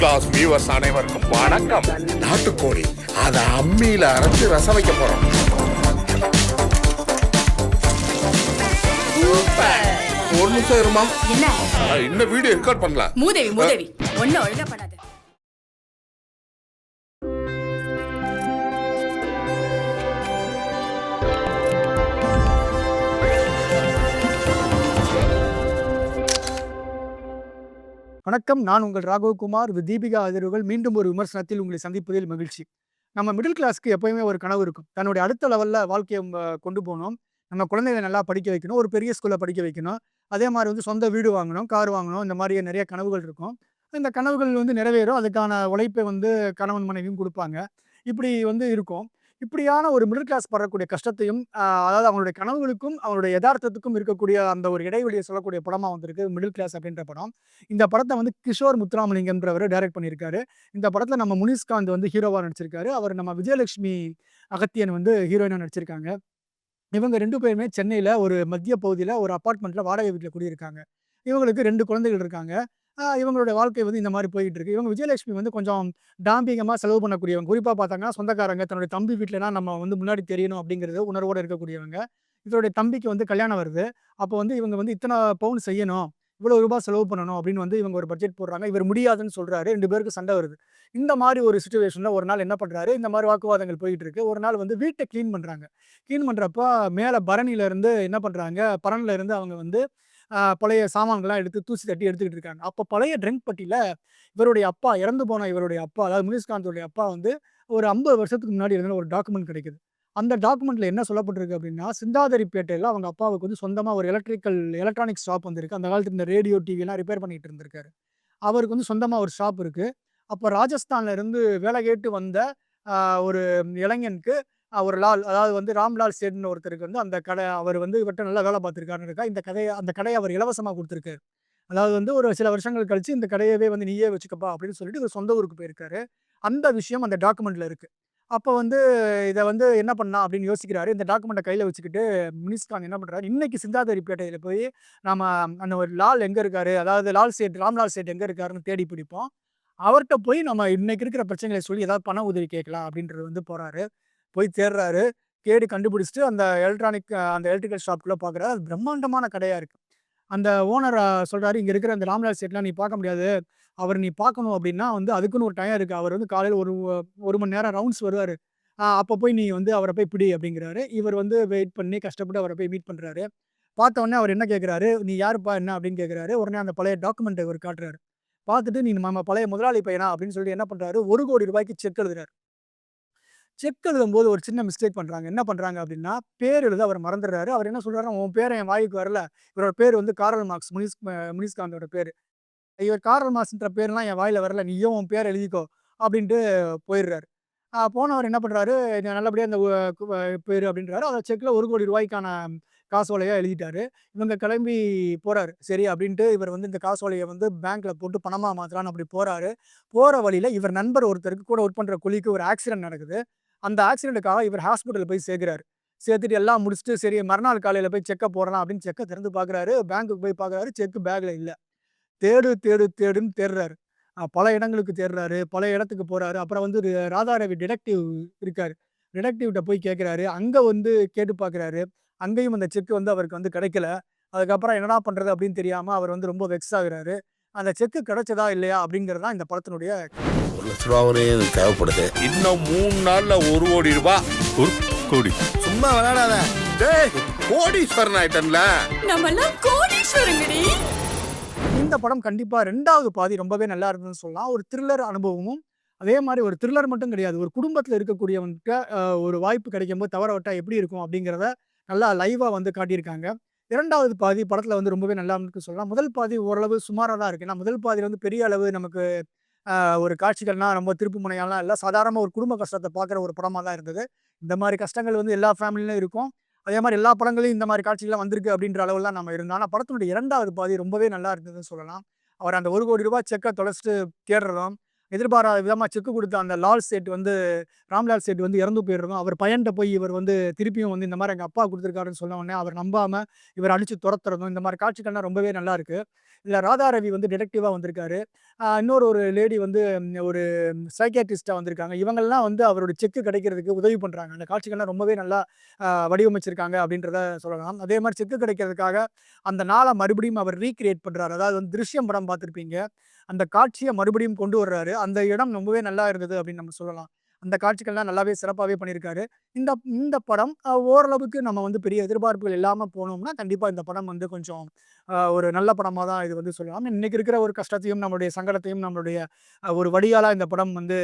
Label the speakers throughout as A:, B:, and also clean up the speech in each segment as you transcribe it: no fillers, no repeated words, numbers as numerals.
A: Class viewers அனைவருக்கும் வணக்கம். நாட்டுக்கோழி அதை அம்மியில அரைச்சு ரசம் வைக்க போறோம். ஒரு நிமிஷம் இருமா.
B: என்ன
A: இன்னும் வீடியோ ரெக்கார்ட் பண்ணலாம்.
B: மூதேவி ஒன்னும் ஒழுங்கா பண்ணாத.
C: வணக்கம், நான் உங்கள் ராகவகுமார். தீபிகா அதிர்வுகள் மீண்டும் ஒரு விமர்சனத்தில் உங்களை சந்திப்பதில் மகிழ்ச்சி. நம்ம மிடில் கிளாஸ்க்கு எப்பயுமே ஒரு கனவு இருக்கும். தன்னுடைய அடுத்த லெவலில் வாழ்க்கையை கொண்டு போகணும். நம்ம குழந்தைகளை நல்லா படிக்க வைக்கணும், ஒரு பெரிய ஸ்கூலில் படிக்க வைக்கணும். அதே மாதிரி சொந்த வீடு வாங்கணும், கார் வாங்கணும். இந்த மாதிரி நிறைய கனவுகள் இருக்கும். இந்த கனவுகள் நிறைவேறும். அதுக்கான உழைப்பை கணவன் மனைவியும் கொடுப்பாங்க. இப்படி இருக்கும். இப்படியான ஒரு மிடில் கிளாஸ் படக்கூடிய கஷ்டத்தையும் அதாவது அவங்களுடைய கனவுகளுக்கும் அவங்களுடைய யதார்த்தத்துக்கும் இருக்கக்கூடிய அந்த ஒரு இடைவெளியை சொல்லக்கூடிய படமாக வந்திருக்கு மிடில் கிளாஸ் அப்படின்ற படம். இந்த படத்தை கிஷோர் முத்துராமலிங்கன்றவர் டைரக்ட் பண்ணியிருக்காரு. இந்த படத்தில் நம்ம முனிஸ்காந்த் ஹீரோவாக நடிச்சிருக்காரு. அவர் நம்ம விஜயலட்சுமி அகத்தியன் ஹீரோயினாக நடிச்சிருக்காங்க. இவங்க 2 பேருமே சென்னையில் ஒரு மத்திய பகுதியில் ஒரு அப்பார்ட்மெண்ட்டில் வாடகை வீட்டில் குடியிருக்காங்க. இவங்களுக்கு 2 குழந்தைகள் இருக்காங்க. இவங்களுடைய வாழ்க்கை இந்த மாதிரி போயிட்டு இருக்கு. இவங்க விஜயலட்சுமி கொஞ்சம் டாம்பிங்கமாக செலவு பண்ணக்கூடியவங்க. குறிப்பாக பார்த்தாங்கன்னா சொந்தக்காரங்க தன்னுடைய தம்பி வீட்டிலனா நம்ம முன்னாடி தெரியணும் அப்படிங்கிறது உணர்வோடு இருக்கக்கூடியவங்க. இவருடைய தம்பிக்கு கல்யாணம் வருது. அப்போ இவங்க இத்தனை பவுன் செய்யணும், இவ்வளோ ரூபாய் செலவு பண்ணணும் அப்படின்னு இவங்க ஒரு பட்ஜெட் போடுறாங்க. இவர் முடியாதுன்னு சொல்கிறாரு. 2 பேருக்கு சண்டை வருது. இந்த மாதிரி ஒரு சுச்சுவேஷனில் ஒரு நாள் என்ன பண்ணுறாரு, இந்த மாதிரி வாக்குவாதங்கள் போயிட்டு இருக்கு. ஒரு நாள் வீட்டை க்ளீன் பண்ணுறாங்க. க்ளீன் பண்ணுறப்ப மேலே பரணியிலேருந்து என்ன பண்ணுறாங்க, பரனில் இருந்து அவங்க பழைய சாமான்கள்லாம் எடுத்து தூசி தட்டி எடுத்துக்கிட்டு இருக்காங்க. அப்போ பழைய ட்ரங்க் பட்டியில் இவருடைய அப்பா, இறந்து போன இவருடைய அப்பா, அதாவது முனிஸ்காந்தோடைய அப்பா ஒரு 50 வருஷத்துக்கு முன்னாடி இருந்த ஒரு டாக்குமெண்ட் கிடைக்குது. அந்த டாக்குமெண்ட்டில் என்ன சொல்லப்பட்டிருக்கு அப்படின்னா, சிந்தாதிரிப்பேட்டையில் அவங்க அப்பாவுக்கு சொந்தமாக ஒரு எலக்ட்ரானிக் ஷாப் இருக்கு. அந்த காலத்தில் இந்த ரேடியோ, டிவிலாம் ரிப்பேர் பண்ணிட்டு இருந்திருக்காரு. அவருக்கு சொந்தமாக ஒரு ஷாப் இருக்குது. அப்போ ராஜஸ்தான்ல இருந்து வேலை கேட்டு வந்த ஒரு இளைஞனுக்கு ஒரு லால், அதாவது ராம்லால் சேட்னு ஒருத்தருக்கு அந்த கடை, அவர் இவர்கிட்ட நல்லா வேலை பார்த்துருக்காருன்னு அந்த கடையை அவர் இலவசமாக கொடுத்துருக்காரு. அதாவது ஒரு சில வருஷங்கள் கழிச்சு இந்த கடையவே நீயே வச்சுக்கப்பா அப்படின்னு சொல்லிட்டு இவர் சொந்த ஊருக்கு போயிருக்காரு. அந்த விஷயம் அந்த டாக்குமெண்ட்ல இருக்கு. அப்போ இதை என்ன பண்ணலாம் அப்படின்னு யோசிக்கிறாரு. இந்த டாக்குமெண்ட்டை கையில் வச்சுக்கிட்டு முனிஸ்கான் என்ன பண்ணுறாரு, இன்னைக்கு சிந்தாதிரிப்பேட்டையில் போய் நம்ம அந்த ஒரு லால் எங்கே இருக்காரு, அதாவது ராம்லால் சேட் எங்கே இருக்காருன்னு தேடி பிடிப்போம். அவர்கிட்ட போய் நம்ம இன்னைக்கு இருக்கிற பிரச்சனைகளை சொல்லி ஏதாவது பண உதவி கேட்கலாம் அப்படின்றது போகிறாரு. போய் தேடுறாரு. தேடி கண்டுபிடிச்சிட்டு அந்த எலக்ட்ரிக்கல் ஷாப்குள்ளே பார்க்குறாரு. அது பிரம்மாண்டமான கடையாக இருக்குது. அந்த ஓனர் சொல்கிறாரு, இங்கே இருக்கிற அந்த ராம்லால் சேட்லாம் நீ பார்க்க முடியாது. அவர் நீ பார்க்கணும் அப்படின்னா அதுக்குன்னு ஒரு டைம் இருக்குது. அவர் காலையில் ஒரு மணி நேரம் ரவுண்ட்ஸ் வருவார். அப்போ போய் நீ அவரை போய் பிடி அப்படிங்கிறாரு. இவர் வெயிட் பண்ணி கஷ்டப்பட்டு அவரை போய் மீட் பண்ணுறாரு. பார்த்த உடனே அவர் என்ன கேட்குறாரு, நீ யாருப்பா என்ன அப்படின்னு கேட்குறாரு. உடனே அந்த பழைய டாக்குமெண்ட்டை இவர் காட்டுறாரு. பார்த்துட்டு நீ நம்ம பழைய முதலாளி பையனா அப்படின்னு சொல்லிட்டு என்ன பண்ணுறாரு, 1 கோடி ரூபாய்க்கு செக் எழுதுறாரு. செக் எழுதும்போது ஒரு சின்ன மிஸ்டேக் பண்ணுறாங்க. என்ன பண்ணுறாங்க அப்படின்னா, பேர் எழுத அவர் மறந்துடுறாரு. அவர் என்ன சொல்கிறாரு, உன் பேர் என் வாய்க்கு வரல. இவரோட பேர் காரல் மார்க்ஸ், முனிஸ்காந்தோட பேர். இவர் காரல் மார்க்ஸ்ன்ற பேர்லாம் என் வாயில் வரல, நீயும் உன் பேர் எழுதிக்கோ அப்படின்ட்டு போயிடுறாரு. போனவர் என்ன பண்ணுறாரு, நல்லபடியாக அந்த பேர் அப்படின்றாரு. அந்த செக்கில் 1 கோடி ரூபாய்க்கான காசோலையாக எழுதிட்டாரு. இவங்க கிளம்பி போகிறாரு. சரி அப்படின்ட்டு இவர் இந்த காசோலையை பேங்க்கில் போட்டு பணமாக மாற்றலான்னு அப்படி போகிறாரு. போகிற வழியில் இவர் நண்பர் ஒருத்தருக்கு கூட ஒர்க் பண்ணுற கொலிக்கு ஒரு ஆக்சிடென்ட் நடக்குது. அந்த ஆக்சிடென்ட்டுக்காக இவர் ஹாஸ்பிட்டலில் போய் சேர்க்குறாரு. சேர்த்துட்டு எல்லாம் முடிச்சுட்டு சரி மறுநாள் காலையில் போய் செக்கை போடலாம் அப்படின்னு செக்கை திறந்து பார்க்குறாரு. பேங்க்குக்கு போய் பார்க்குறாரு, செக்கு பேக்கில் இல்லை. தேடுன்னு தேடுறாரு. பல இடங்களுக்கு தேடுறாரு, பல இடத்துக்கு போகிறாரு. அப்புறம் ராதாரவி டிடெக்டிவ் இருக்கார். டிடெக்டிவ்கிட்ட போய் கேட்குறாரு. அங்கே கேட்டு பார்க்குறாரு. அங்கேயும் அந்த செக்கு அவருக்கு கிடைக்கல. அதுக்கப்புறம் என்னடா பண்ணுறது அப்படின்னு தெரியாமல் அவர் ரொம்ப வெக்ஸ் ஆகுறாரு. அந்த செக்கு கிடைச்சதா இல்லையா அப்படிங்கிறது தான் இந்த படத்தினுடைய.
A: 1 லட்ச ரூபாவே எனக்கு தேவைப்படுது. இன்னும் 3 நாள்ல 1 கோடி ரூபாய். 1 கோடி சும்மா விளையாடாத. டேய், கோடீஸ்வரன் ஆயிட்டன்ல.
B: நம்மெல்லாம் கோடீஸ்வரங்கடி.
C: இந்த படம் கண்டிப்பாக 2வது பாதி ரொம்பவே நல்லா இருந்ததுன்னு சொல்லலாம். ஒரு த்ரில்லர் அனுபவமும், அதே மாதிரி ஒரு த்ரில்லர் மட்டும் கிடையாது, ஒரு குடும்பத்தில் இருக்கக்கூடியவனுக்கு ஒரு வாய்ப்பு கிடைக்கும்போது தவற விட்டா எப்படி இருக்கும் அப்படிங்கிறத நல்லா லைவாக காட்டியிருக்காங்க. 2வது பாதி படத்தில் ரொம்பவே நல்லா இருந்துன்னு சொல்லலாம். முதல் பாதி ஓரளவு சுமாராக தான் இருக்குது. ஏன்னா முதல் பாதியில் பெரிய அளவு நமக்கு ஒரு காட்சிகள்லாம் ரொம்ப திருப்பு முனையாலாம் இல்லை. சாதாரண ஒரு குடும்ப கஷ்டத்தை பார்க்குற ஒரு படமாக தான் இருந்தது. இந்த மாதிரி கஷ்டங்கள் எல்லா ஃபேமிலியிலும் இருக்கும். அதே மாதிரி எல்லா படங்களையும் இந்த மாதிரி காட்சிகள்லாம் வந்திருக்கு அப்படின்ற அளவில் தான் நம்ம இருந்தோம். ஆனால் படத்தினுடைய 2வது பாதி ரொம்பவே நல்லா இருந்ததுன்னு சொல்லலாம். அவர் அந்த 1 கோடி ரூபாய் செக்கை தொலைச்சிட்டு தேடுறதும், எதிர்பாராத விதமாக செக்கு கொடுத்த அந்த லால் சேட் வந்து ராம்லால் சேட் வந்து இறந்து போயிடுறோம். அவர் பையன்கிட்ட போய் இவர் வந்து திருப்பியும் வந்து இந்த மாதிரி எங்கள் அப்பா கொடுத்துருக்காருன்னு சொன்ன உடனே அவர் நம்பாமல் இவர் அடித்து துரத்துறதும் இந்த மாதிரி காட்சிகள்லாம் ரொம்பவே நல்லா இருக்கு. இதில் ராதா ரவி வந்து டிடெக்டிவாக வந்திருக்காரு. ஒரு லேடி வந்து ஒரு சைக்கியாட்ரிஸ்டாக வந்திருக்காங்க. இவங்கெல்லாம் வந்து அவரோட செக்கு கிடைக்கிறதுக்கு உதவி பண்ணுறாங்க. அந்த காட்சிகள்லாம் ரொம்பவே நல்லா வடிவமைச்சிருக்காங்க அப்படின்றத சொல்லலாம். அதே மாதிரி செக்கு கிடைக்கிறதுக்காக அந்த நாளை மறுபடியும் அவர் ரீக்ரியேட் பண்ணுறாரு. அதாவது வந்து திருஷ்யம் படம் பார்த்துருப்பீங்க. அந்த காட்சியை மறுபடியும் கொண்டு வர்றாரு. அந்த இடம் ரொம்பவே நல்லா இருந்தது அப்படின்னு நம்ம சொல்லலாம். அந்த காட்சிகள்லாம் நல்லாவே சிறப்பாகவே பண்ணியிருக்காரு. இந்த இந்த படம் ஓரளவுக்கு நம்ம வந்து பெரிய எதிர்பார்ப்புகள் இல்லாமல் போனோம்னா கண்டிப்பாக இந்த படம் வந்து கொஞ்சம் ஒரு நல்ல படமாக தான் இது வந்து சொல்லலாம். இன்னைக்கு இருக்கிற ஒரு கஷ்டத்தையும் நம்மளுடைய சங்கடத்தையும் நம்மளுடைய ஒரு வடிகாலாக இந்த படம் வந்து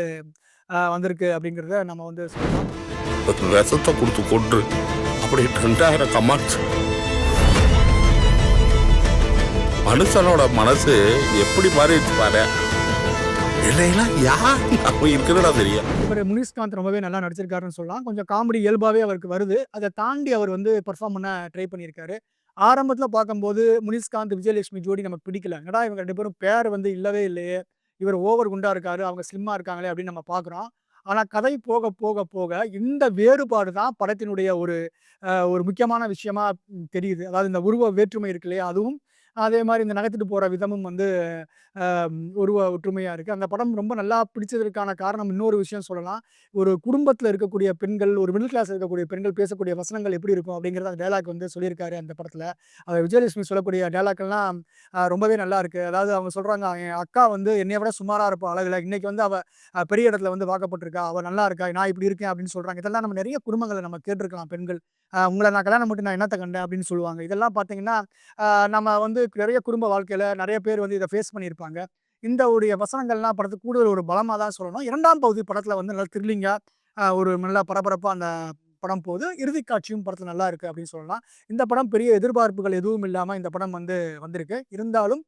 C: வந்திருக்கு அப்படிங்கிறத நம்ம வந்து சொல்லலாம்.
A: விஷத்தை கொடுத்து கொன்று அப்படி 2000 கமாண்ட். மனுஷனோட மனசு எப்படி மாறிடுச்சு பாரு. இல்லைலாம் யார் அப்படி இருக்கிறதா தெரியும்.
C: இவர் முனிஷ்காந்த் ரொம்பவே நல்லா நடிச்சிருக்காருன்னு சொல்லலாம். கொஞ்சம் காமெடி இயல்பாகவே அவருக்கு வருது. அதை தாண்டி அவர் வந்து பெர்ஃபார்ம் பண்ண ட்ரை பண்ணியிருக்காரு. ஆரம்பத்தில் பார்க்கும்போது முனிஷ்காந்த் விஜயலட்சுமி ஜோடி நமக்கு பிடிக்கல. ஏன்னா இவங்க 2 பேரும் பேர் வந்து இல்லவே இல்லையே, இவர் ஓவர் குண்டா இருக்காரு, அவங்க ஸ்லிம்மா இருக்காங்களே அப்படின்னு நம்ம பார்க்குறோம். ஆனால் கதை போக போக போக இந்த வேறுபாடு தான் படத்தினுடைய ஒரு முக்கியமான விஷயமா தெரியுது. அதாவது இந்த உருவ வேற்றுமை இருக்கு இல்லையா, அதுவும் அதே மாதிரி இந்த நகர்த்திட்டு போகிற விதமும் வந்து உருவ ஒற்றுமையாக இருக்குது. அந்த படம் ரொம்ப நல்லா பிடிச்சதற்கான காரணம் இன்னொரு விஷயம் சொல்லலாம். ஒரு குடும்பத்தில் இருக்கக்கூடிய பெண்கள், ஒரு மிடில் கிளாஸ் இருக்கக்கூடிய பெண்கள் பேசக்கூடிய வசனங்கள் எப்படி இருக்கும் அப்படிங்கிறத அந்த டயலாக் வந்து சொல்லியிருக்காரு அந்த படத்தில். அது விஜயலட்சுமி சொல்லக்கூடிய டயலாக்லாம் ரொம்பவே நல்லா இருக்குது. அதாவது அவங்க சொல்கிறாங்க, என் அக்கா வந்து என்னைய விட சுமாராக இருப்பா அழகில், இன்னைக்கு வந்து அவள் பெரிய இடத்துல வந்து வாக்கப்பட்டிருக்கா, அவள் நல்லா இருக்கா, நான் இப்படி இருக்கேன் அப்படின்னு சொல்கிறாங்க. இதெல்லாம் நம்ம நிறைய குடும்பங்களை நம்ம கேட்டிருக்கலாம். பெண்கள் உங்களை நான் கல்யாணம் பண்ணி நான் என்னத்தை கண்டேன் அப்படின்னு சொல்லுவாங்க. இதெல்லாம் பார்த்தீங்கன்னா நம்ம வந்து நிறைய குடும்ப வாழ்க்கையில் நிறைய பேர் வந்து இதை ஃபேஸ் பண்ணியிருப்பாங்க. இந்த உடைய வசனங்கள்லாம் படத்துக்கு கூடுதல் ஒரு பலமாக தான் சொல்லணும். 2ஆம் பகுதி படத்தில் வந்து நல்லா த்ரில்லிங்காக ஒரு நல்லா பரபரப்பாக அந்த படம் போகுது. இறுதி காட்சியும் படத்தில் நல்லா இருக்குது அப்படின்னு சொல்லலாம். இந்த படம் பெரிய எதிர்பார்ப்புகள் எதுவும் இல்லாமல் இந்த படம் வந்து வந்திருக்கு. இருந்தாலும்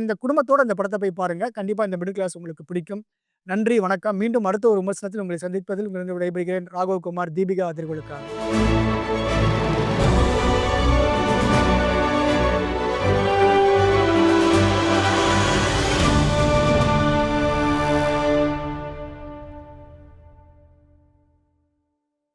C: இந்த குடும்பத்தோடு இந்த படத்தை போய் பாருங்கள். கண்டிப்பாக இந்த மிடில் கிளாஸ் உங்களுக்கு பிடிக்கும். நன்றி, வணக்கம். மீண்டும் அடுத்த ஒரு விமர்சனத்தில் உங்களை சந்திப்பதில் உங்களிடம் விடைபெறுகிறேன். ராகவ் குமார், தீபிகா அதிர்வுகளுக்காக.